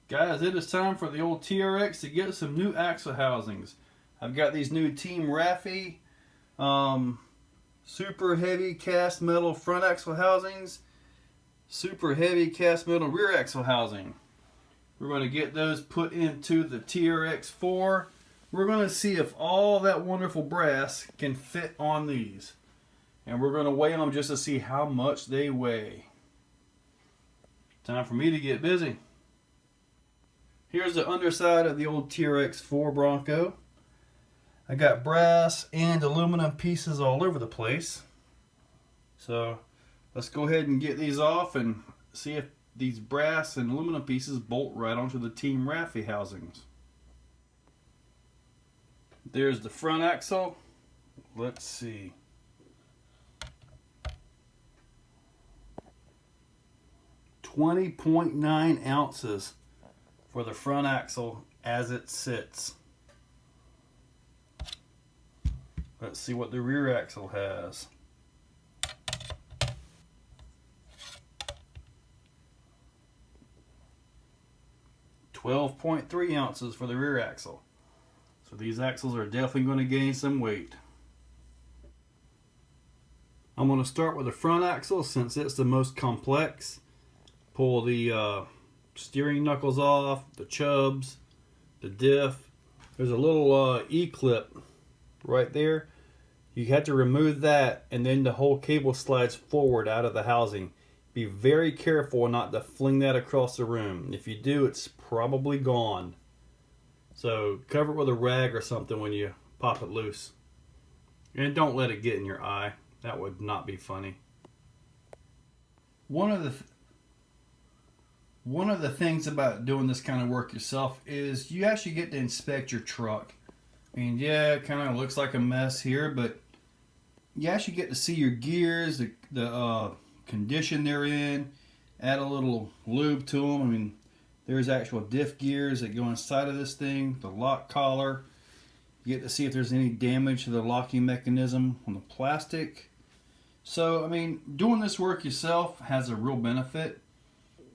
Guys, it is time for the old TRX to get some new axle housings. I've got these new Team Raffee super heavy cast metal front axle housings, super heavy cast metal rear axle housing. We're going to get those put into the TRX4. We're going to see if all that wonderful brass can fit on these. And we're going to weigh them just to see how much they weigh. Time for me to get busy. Here's the underside of the old TRX4 Bronco. I got brass and aluminum pieces all over the place. So let's go ahead and get these off and see if these brass and aluminum pieces bolt right onto the Team Raffee housings. There's the front axle. Let's see. .9 ounces for the front axle as it sits. Let's see what the rear axle has. 12.3 ounces for the rear axle. So these axles are definitely going to gain some weight. I'm going to start with the front axle since it's the most complex. Pull the steering knuckles off, the chubs, the diff. There's a little E-clip right there. You have to remove that, and then the whole cable slides forward out of the housing. Be very careful not to fling that across the room. If you do, it's probably gone. So cover it with a rag or something when you pop it loose. And don't let it get in your eye. That would not be funny. One of the things about doing this kind of work yourself is you actually get to inspect your truck. I mean, yeah, it kind of looks like a mess here, but you actually get to see your gears, the condition they're in, add a little lube to them. I mean, there's actual diff gears that go inside of this thing, the lock collar. You get to see if there's any damage to the locking mechanism on the plastic. So, I mean, doing this work yourself has a real benefit.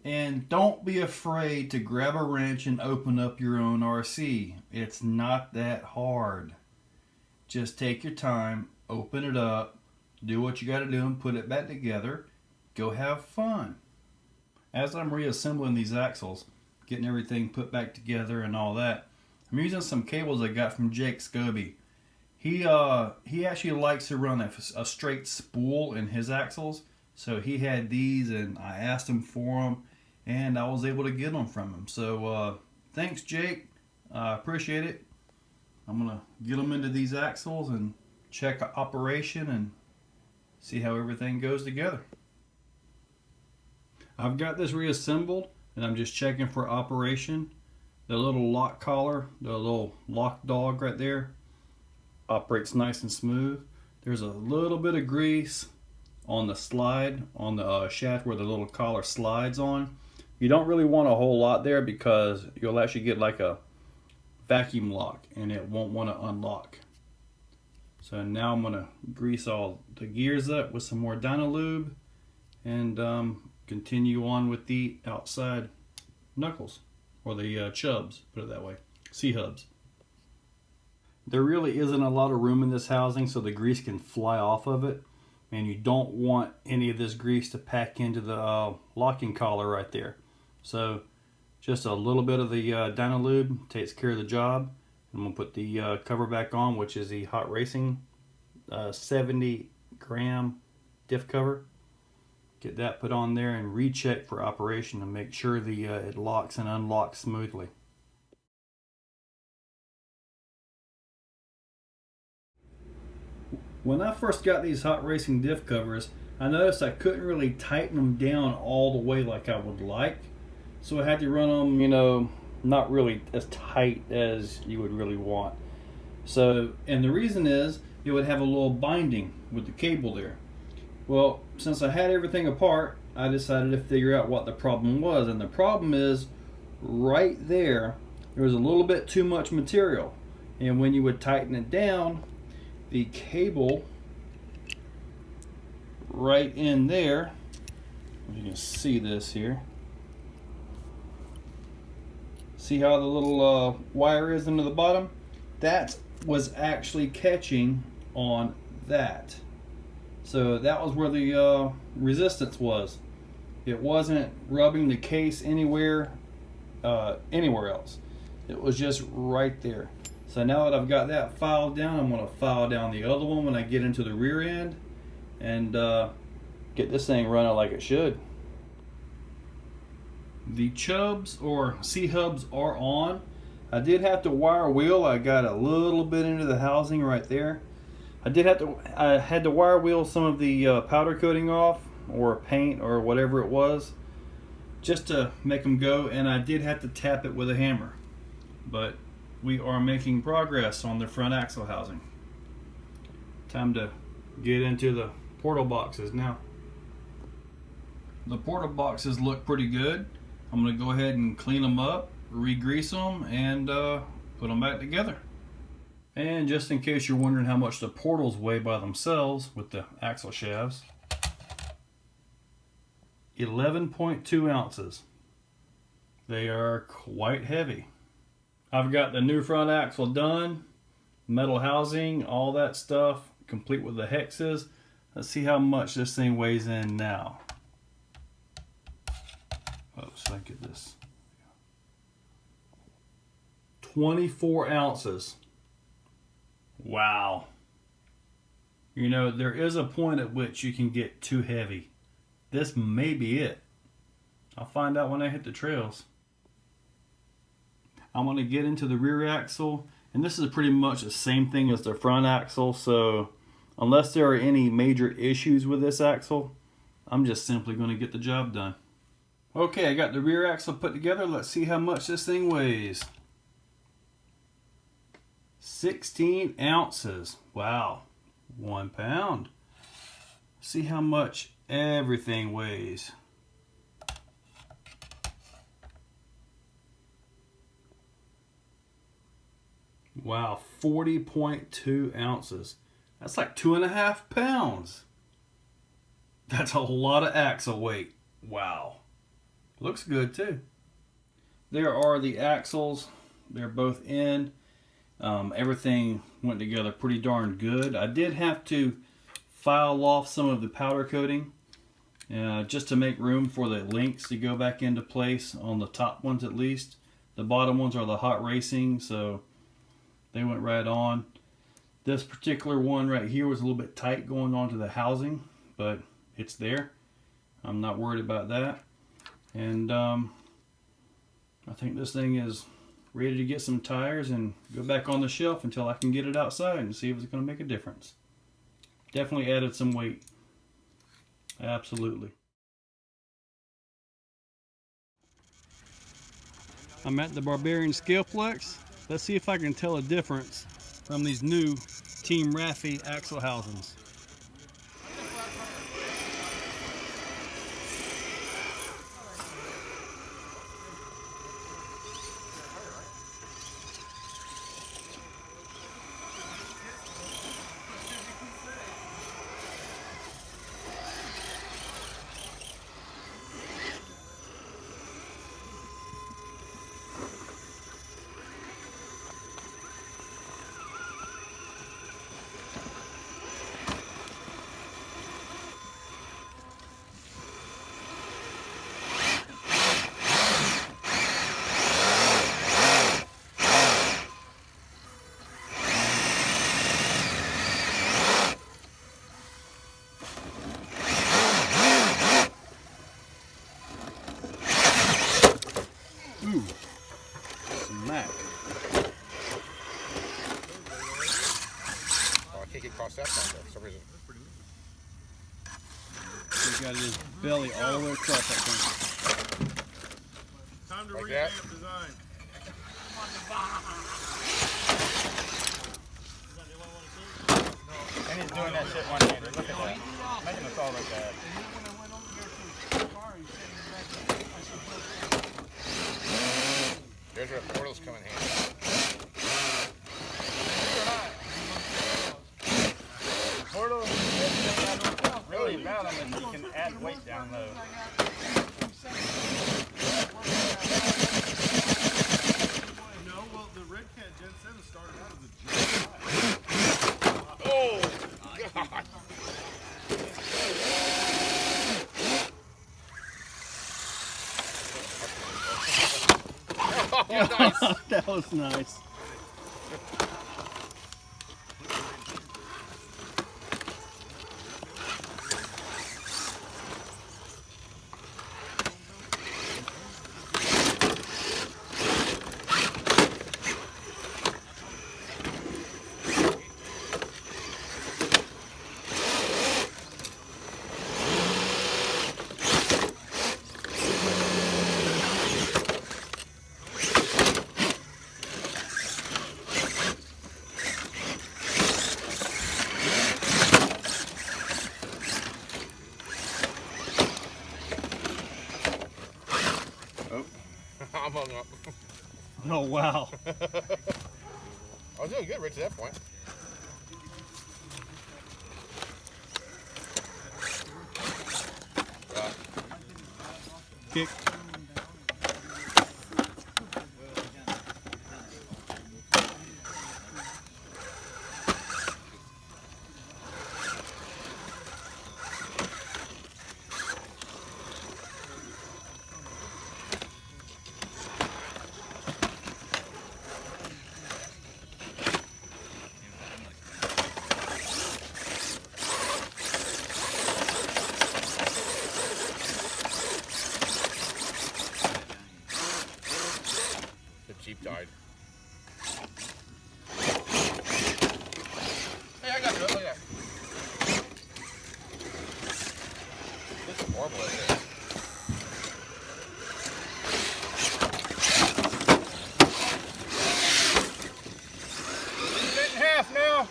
And don't be afraid to grab a wrench and open up your own RC. It's not that hard. Just take your time, open it up, do what you got to do and put it back together. Go have fun. As I'm reassembling these axles, getting everything put back together and all that, I'm using some cables I got from Jake Scobie. He actually likes to run a straight spool in his axles. So he had these and I asked him for them and I was able to get them from him. So thanks, Jake. I appreciate it. I'm going to get them into these axles and check operation and see how everything goes together. I've got this reassembled and I'm just checking for operation. The little lock collar, the little lock dog right there, operates nice and smooth. There's a little bit of grease on the slide, on the shaft where the little collar slides on. You don't really want a whole lot there because you'll actually get like a vacuum lock and it won't want to unlock. So now I'm going to grease all the gears up with some more Dynalube and continue on with the outside knuckles, or the chubs, put it that way, C-hubs. There really isn't a lot of room in this housing so the grease can fly off of it, and you don't want any of this grease to pack into the locking collar right there. So just a little bit of the Dynalube takes care of the job. I'm going to put the cover back on, which is the Hot Racing 70 gram diff cover. Get that put on there and recheck for operation to make sure the it locks and unlocks smoothly. When I first got these Hot Racing diff covers, I noticed I couldn't really tighten them down all the way like I would like. So I had to run them, you know, not really as tight as you would really want. So, and the reason is it would have a little binding with the cable there. Well, since I had everything apart, I decided to figure out what the problem was. And the problem is right there, there was a little bit too much material. And when you would tighten it down, the cable right in there, you can see this here. See how the little wire is into the bottom? That was actually catching on that. So that was where the resistance was. It wasn't rubbing the case anywhere else. It was just right there. So now that I've got that filed down, I'm going to file down the other one when I get into the rear end and get this thing running like it should. The chubs or C-hubs are on. I did have to wire wheel. I got a little bit into the housing right there. I had to wire wheel some of the powder coating off, or paint, or whatever it was, just to make them go, and I did have to tap it with a hammer. But we are making progress on the front axle housing. Time to get into the portal boxes now. The portal boxes look pretty good. I'm going to go ahead and clean them up, re-grease them, and put them back together. And just in case you're wondering how much the portals weigh by themselves with the axle shafts, 11.2 ounces. They are quite heavy. I've got the new front axle done, metal housing, all that stuff, complete with the hexes. Let's see how much this thing weighs in now. Oh, so I get this. 24 ounces. Wow. You know, there is a point at which you can get too heavy. This may be it. I'll find out when I hit the trails. I'm going to get into the rear axle, and this is pretty much the same thing as the front axle, so unless there are any major issues with this axle, I'm just simply going to get the job done. Okay, I got the rear axle put together. Let's see how much this thing weighs. 16 ounces. Wow. 1 pound. See how much everything weighs. Wow, 40.2 ounces. That's like 2.5 pounds. That's a lot of axle weight. Wow. Looks good too. There are the axles. They're both in. Everything went together pretty darn good. I did have to file off some of the powder coating just to make room for the links to go back into place on the top ones at least. The bottom ones are the hot racing, so they went right on. This particular one right here was a little bit tight going onto the housing, but it's there. I'm not worried about that. And I think this thing is ready to get some tires and go back on the shelf until I can get it outside and see if it's going to make a difference. Definitely added some weight. Absolutely. I'm at the Barbarian Scaleflex. Let's see if I can tell a difference from these new Team Raffee axle housings. Ooh, smack. Oh, I can't get across that side for some reason. He's got his belly all the way across that thing. Time to like revamp that. Design. And he's doing that shit one-handed. Look at that. Making us all look bad. There's where portals come in handy. Portal really about them is you can add weight down low. No, well, the Red Cat Gen 7 started out as a Gen 5. Oh, God. Oh, nice. That was nice. I'm hung up. Oh, wow. I was doing good, Rich, at that point. Kick. Jeep died. Hey, I got it. Look at that. This is horrible right here. Split in half now.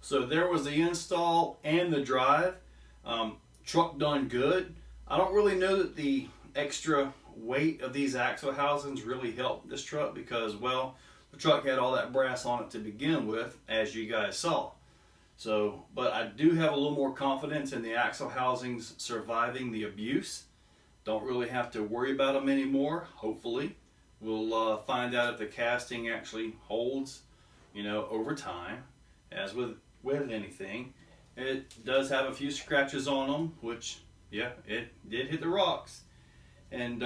So there was the install and the drive. Truck done good. I don't really know that the extra weight of these axle housings really helped this truck because, well, the truck had all that brass on it to begin with, as you guys saw. So, but I do have a little more confidence in the axle housings surviving the abuse. Don't really have to worry about them anymore, hopefully. We'll find out if the casting actually holds, you know, over time, as with anything. It does have a few scratches on them, which, yeah, it did hit the rocks. And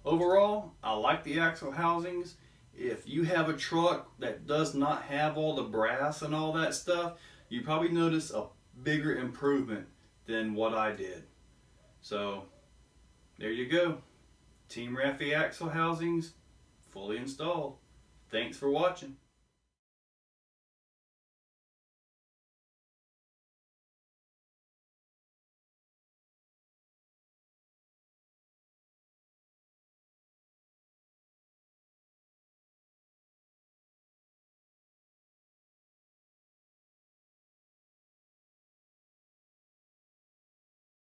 overall, I like the axle housings. If you have a truck that does not have all the brass and all that stuff, you probably notice a bigger improvement than what I did. So, there you go. Team Raffee axle housings, fully installed. Thanks for watching.